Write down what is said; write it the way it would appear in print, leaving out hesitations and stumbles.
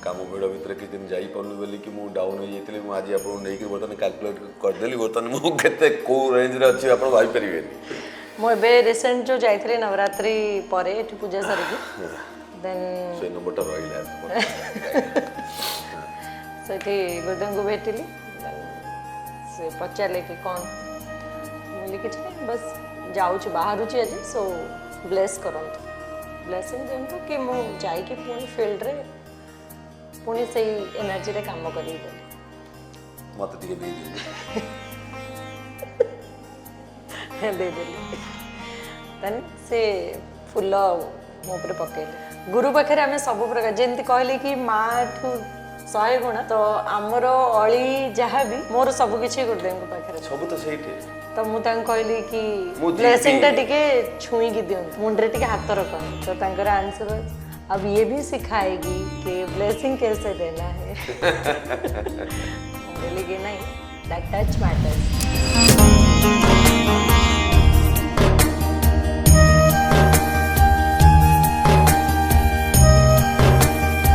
काम भिड़ भितर किसी दिन जापारूनी बोली कि मुझे डाउन हो जाती मुझे आज आपको नहीं बर्तमान कैलकुलेट करदेली बर्तमान मुझे कौ रेंज अच्छी आप भाईपारे मुझे रिसेंट जो जाइए नवरात्रि पर पूजा सारिकी देन से नंबरटा रहा से गुरुदेव को भेटिली से पचारे कि कौन बोली कि बस जाऊँ बाहर आज सो ब्लेस करंतु ब्लेसिंग दिंतु कि मुझे पुणी फील्ड रे पुणी से एनर्जी रे काम करी मत देदेली देन से फूल मो पर पकेले गुरु पाखे आम सब प्रकार जमी कहली कि माँ ठू 100 गुणा तो आमर अली जहाँ भी मोर सब किसी गुरुदेव पाखे सब तो सही तो मुझे कहली कि ब्लेसिंग टा टिके छुई की दियंतु मुंडे टिके हाथ रख तो तांकर आंसर अब ये भी सिखाएगी कि ब्लेसिंग कैसे देना है बोली कि नहीं दैट टच मैटर्स